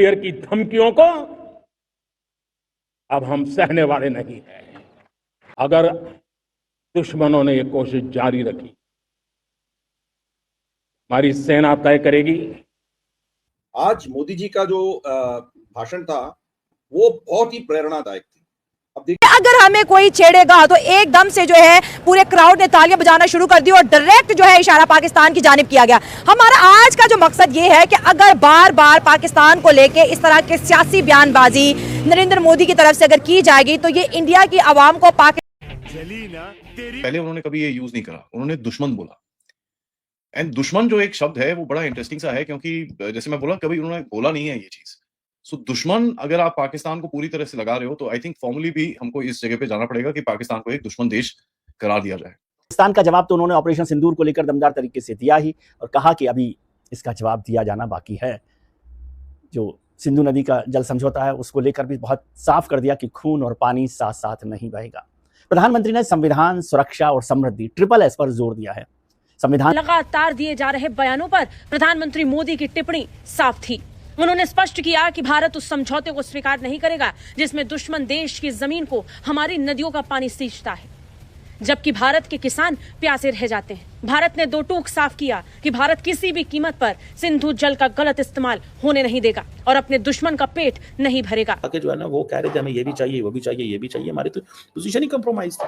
Nuclear की धमकियों को अब हम सहने वाले नहीं हैं। अगर दुश्मनों ने ये कोशिश जारी रखी, हमारी सेना तय करेगी। आज मोदी जी का जो भाषण था वो बहुत ही प्रेरणादायक थी। अब देखिए, अगर हमें कोई छेड़ेगा तो एकदम से जो है पूरे क्राउड ने तालियां बजाना शुरू कर दी और डायरेक्ट जो है इशारा पाकिस्तान की जानिब किया गया। हमारा आज का जो मकसद ये है कि अगर बार बार पाकिस्तान को लेके इस तरह के सियासी बयानबाजी नरेंद्र मोदी की तरफ से अगर की जाएगी तो ये इंडिया की आवाम को पहले उन्होंने कभी ये यूज नहीं करा, उन्होंने दुश्मन बोला। एंड दुश्मन जो एक शब्द है वो बड़ा इंटरेस्टिंग सा है, क्योंकि जैसे मैं बोला कभी उन्होंने बोला नहीं है ये चीज। सो दुश्मन अगर आप पाकिस्तान को पूरी तरह से लगा रहे हो तो आई थिंक फॉर्मली भी हमको इस जगह पे जाना पड़ेगा कि पाकिस्तान को एक दुश्मन देश करार दिया जाए। पाकिस्तान का जवाब तो उन्होंने ऑपरेशन सिंदूर को लेकर दमदार तरीके से दिया ही, और कहा कि अभी इसका जवाब दिया जाना बाकी है। जो सिंधु नदी का जल समझौता है उसको लेकर भी बहुत साफ कर दिया कि खून और पानी साथ साथ नहीं बहेगा। प्रधानमंत्री ने संविधान, सुरक्षा और समृद्धि SSS पर जोर दिया है। संविधान लगातार दिए जा रहे बयानों पर प्रधानमंत्री मोदी की टिप्पणी साफ थी। उन्होंने स्पष्ट किया कि भारत उस समझौते को स्वीकार नहीं करेगा जिसमें दुश्मन देश की जमीन को हमारी नदियों का पानी सींचता है, जबकि भारत के किसान प्यासे रह जाते हैं। भारत ने दो टूक साफ किया कि भारत किसी भी कीमत पर सिंधु जल का गलत इस्तेमाल होने नहीं देगा और अपने दुश्मन का पेट नहीं भरेगा। जो है ना वो कह रहे थे हमें ये भी चाहिए, वो भी चाहिए, ये भी चाहिए, हमारी तो पोजीशन ही कंप्रोमाइज थी।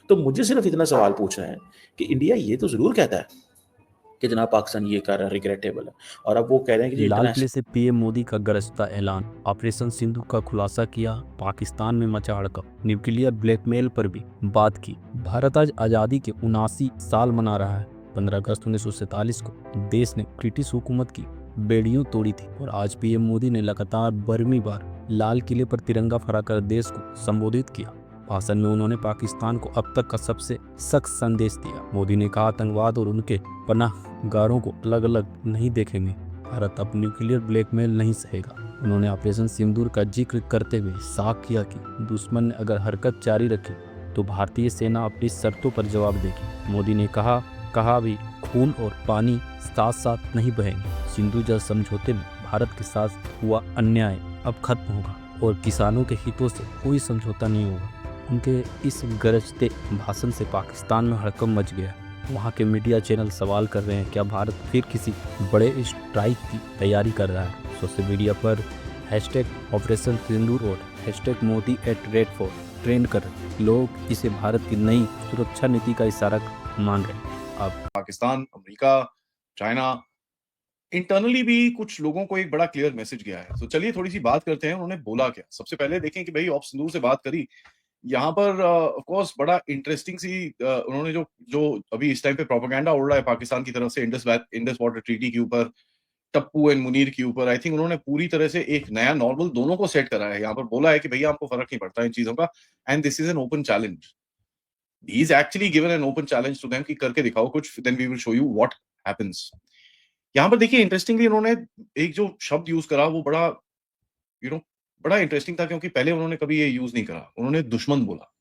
तो मुझे सिर्फ इतना सवाल पूछना है कि इंडिया ये तो जरूर कहता है कि जनाब पाकिस्तान ये कर रहा है, रिग्रेटेबल है, और अब वो कह रहे हैं कि लाल किले से पीएम मोदी का गरजता ऐलान, ऑपरेशन सिंधु का खुलासा किया, पाकिस्तान में मचा हड़कंप, न्यूक्लियर ब्लैकमेल पर भी बात की। भारत आज आज़ादी के 79 साल मना रहा है। 15 अगस्त 1947 को देश ने ब्रिटिश हुकूमत की बेड़ियों तोड़ी थी और आज पीएम मोदी ने लगातार 12वीं बार लाल किले पर तिरंगा फहराकर देश को संबोधित किया। भाषण में उन्होंने पाकिस्तान को अब तक का सबसे सख्त संदेश दिया। मोदी ने कहा आतंकवाद और उनके पनाहगारों को अलग अलग नहीं देखेंगे। भारत अब न्यूक्लियर ब्लैकमेल नहीं सहेगा। उन्होंने ऑपरेशन सिंदूर का जिक्र करते हुए साफ किया कि दुश्मन ने अगर हरकत जारी रखी तो भारतीय सेना अपनी शर्तों पर जवाब देगी। मोदी ने कहा भी खून और पानी साथ साथ नहीं बहेंगे। सिंधु जल समझौते में भारत के साथ हुआ अन्याय अब खत्म होगा और किसानों के हितों से कोई समझौता नहीं होगा। उनके इस गरजते भाषण से पाकिस्तान में हड़कंप मच गया। वहाँ के मीडिया चैनल सवाल कर रहे हैं क्या भारत फिर किसी बड़े स्ट्राइक की तैयारी कर रहा है। सोशल मीडिया पर ऑपरेशन सिंदूर और #Modi@Red4 ट्रेंड कर रहे लोग इसे भारत की नई सुरक्षा नीति का इशारा मान रहे हैं। अब पाकिस्तान, अमेरिका, चाइना, इंटरनली भी कुछ लोगों को एक बड़ा क्लियर मैसेज गया है। तो चलिए थोड़ी सी बात करते हैं उन्होंने बोला क्या। सबसे पहले देखें कि भाई ऑपरेशन सिंदूर से बात करी, यहाँ पर ऑफ कोर्स बड़ा इंटरेस्टिंग सी उन्होंने जो अभी इस टाइम पे प्रोपेगेंडा उड़ रहा है पाकिस्तान की तरफ से इंडस वाटर ट्रीटी के ऊपर, टप्पू एंड मुनीर के ऊपर, आई थिंक उन्होंने पूरी तरह से एक नया नॉर्मल दोनों को सेट करा है। यहाँ पर बोला है कि भैया हमको फर्क नहीं पड़ता इन चीजों का, and this is an open challenge. He is actually given an open challenge to them कि करके दिखाओ कुछ, then we will show you what happens. यहाँ पर देखिए इंटरेस्टिंगली उन्होंने एक जो शब्द यूज करा वो बड़ा इंटरेस्टिंग था, क्योंकि पहले उन्होंने कभी ये यूज नहीं करा, उन्होंने दुश्मन बोला।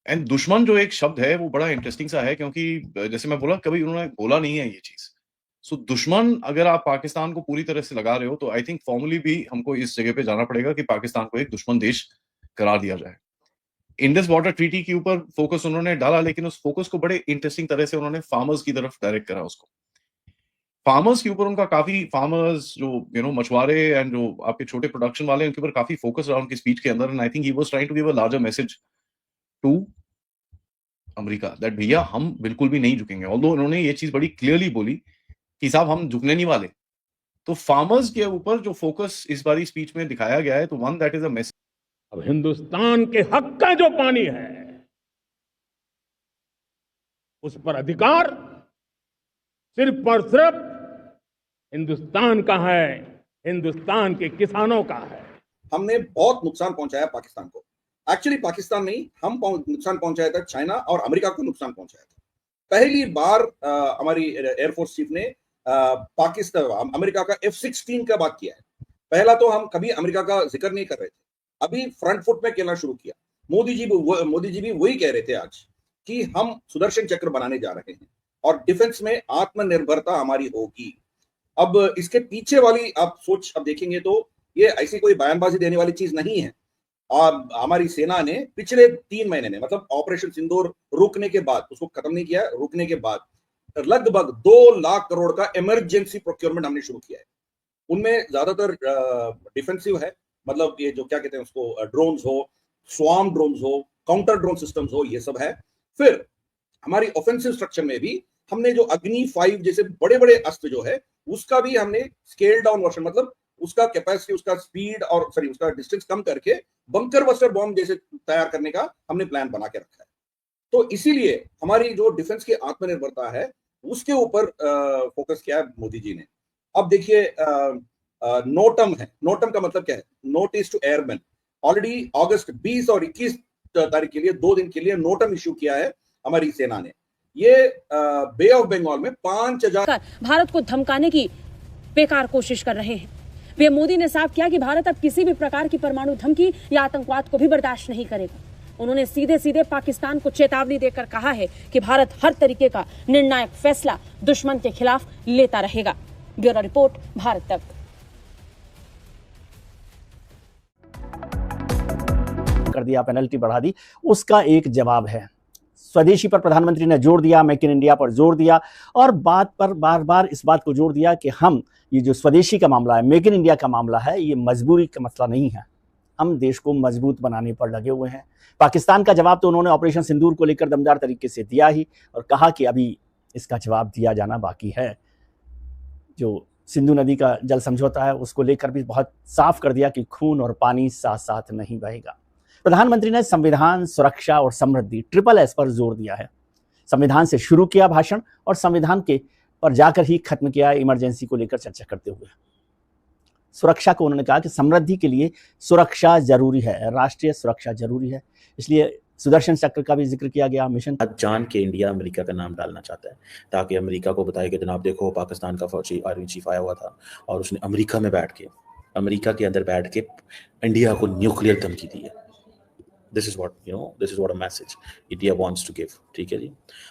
एंड दुश्मन जो एक शब्द है वो बड़ा इंटरेस्टिंग सा है, क्योंकि जैसे मैं बोला कभी उन्होंने बोला नहीं है ये चीज। सो दुश्मन अगर आप पाकिस्तान को पूरी तरह से लगा रहे हो तो आई थिंक फॉर्मली भी हमको इस जगह पे जाना पड़ेगा कि पाकिस्तान को एक दुश्मन देश करार दिया जाए। इंडस वाटर ट्रीटी के ऊपर फोकस उन्होंने डाला, लेकिन उस फोकस को बड़े इंटरेस्टिंग तरह से उन्होंने फार्मर्स की तरफ डायरेक्ट करा। उसको फार्मर्स के ऊपर उनका काफी, फार्मर्स जो मछुआरे एंड जो आपके छोटे प्रोडक्शन वाले उनके ऊपर काफी फोकस रहा उनकी स्पीच के अंदर। And I think he was trying to give a larger message to America that भैया हम बिल्कुल भी नहीं झुकेंगे। ऑल्दो उन्होंने ये चीज बड़ी क्लियरली बोली कि साहब हम झुकने नहीं वाले। तो फार्मर्स के ऊपर जो फोकस इस बारी स्पीच में दिखाया गया है, तो one that is a message. अब हिंदुस्तान के हक का जो पानी है उस पर अधिकार सिर्फ और सिर्फ हिंदुस्तान का है, हिंदुस्तान के किसानों का है। हमने बहुत नुकसान पहुंचाया पाकिस्तान को। एक्चुअली पाकिस्तान नहीं, हम नुकसान पहुंचाया था, चाइना और अमेरिका को नुकसान पहुंचाया था। पहली बार हमारी एयरफोर्स चीफ ने पाकिस्तान अमेरिका का F-16 का बात किया है। पहला तो हम कभी अमेरिका का जिक्र नहीं कर रहे थे, अभी फ्रंट फुट में कहना शुरू किया। मोदी जी भी वही कह रहे थे आज कि हम सुदर्शन चक्र बनाने जा रहे हैं और डिफेंस में आत्मनिर्भरता हमारी होगी। अब इसके पीछे वाली आप सोच अब देखेंगे तो ये ऐसी कोई बयानबाजी देने वाली चीज नहीं है। हमारी सेना ने पिछले 3 महीने में, मतलब ऑपरेशन सिंदूर रुकने के बाद, उसको खत्म नहीं किया, रुकने के बाद लगभग 2 लाख करोड़ का इमरजेंसी प्रोक्योरमेंट हमने शुरू किया है। उनमें ज्यादातर डिफेंसिव है, मतलब ये जो क्या कहते हैं उसको, ड्रोन्स हो, स्वार्म ड्रोन्स हो, काउंटर ड्रोन सिस्टम्स हो, ये सब है। फिर हमारी ऑफेंसिव स्ट्रक्चर में भी हमने जो अग्नि 5 जैसे बड़े बड़े अस्त्र जो है उसका भी हमने स्केल डाउन वर्जन, मतलब उसका कैपेसिटी, उसका स्पीड और उसका डिस्टेंस कम करके बंकर बस्टर बॉम्ब जैसे तैयार करने का हमने प्लान बना के रखा है। तो इसीलिए हमारी जो डिफेंस की आत्मनिर्भरता है उसके ऊपर फोकस किया है मोदी जी ने। अब देखिए नोटम है, नोटम का मतलब क्या है? Notice to airman. ऑलरेडी अगस्त 20 और 21 तारीख के लिए 2 दिन के लिए नोटम इश्यू किया है हमारी सेना ने। ये बे ऑफ बंगाल में 5000 भारत को धमकाने की बेकार कोशिश कर रहे हैं। पीएम मोदी ने साफ किया कि भारत अब किसी भी प्रकार की परमाणु धमकी या आतंकवाद को भी बर्दाश्त नहीं करेगा। उन्होंने सीधे सीधे पाकिस्तान को चेतावनी देकर कहा है कि भारत हर तरीके का निर्णायक फैसला दुश्मन के खिलाफ लेता रहेगा। ब्यूरो रिपोर्ट, भारत तक। कर दिया, पेनल्टी बढ़ा दी, उसका एक जवाब है। स्वदेशी पर प्रधानमंत्री ने जोर दिया, मेक इन इंडिया पर जोर दिया और बात पर बार बार इस बात को जोर दिया कि हम ये जो स्वदेशी का मामला है, मेक इन इंडिया का मामला है, ये मजबूरी का मसला नहीं है, हम देश को मजबूत बनाने पर लगे हुए हैं। पाकिस्तान का जवाब तो उन्होंने ऑपरेशन सिंदूर को लेकर दमदार तरीके से दिया ही और कहा कि अभी इसका जवाब दिया जाना बाकी है। जो सिंधु नदी का जल समझौता है उसको लेकर भी बहुत साफ कर दिया कि खून और पानी साथ साथ नहीं बहेगा। प्रधानमंत्री ने संविधान, सुरक्षा और समृद्धि, ट्रिपल एस पर जोर दिया है। संविधान से शुरू किया भाषण और संविधान के पर जाकर ही खत्म किया इमरजेंसी को लेकर चर्चा करते हुए। सुरक्षा को उन्होंने कहा कि समृद्धि के लिए सुरक्षा जरूरी है, राष्ट्रीय सुरक्षा जरूरी है, इसलिए सुदर्शन चक्र का भी जिक्र किया गया। मिशन जान के इंडिया अमेरिका का नाम डालना चाहता है ताकि अमेरिका को बताए कि जनाब देखो पाकिस्तान का फौजी आर्मी चीफ आया हुआ था और उसने अमेरिका में बैठ के, अमेरिका के अंदर बैठ के इंडिया को न्यूक्लियर धमकी दी है। This is what a message India wants to give। ठीक है जी।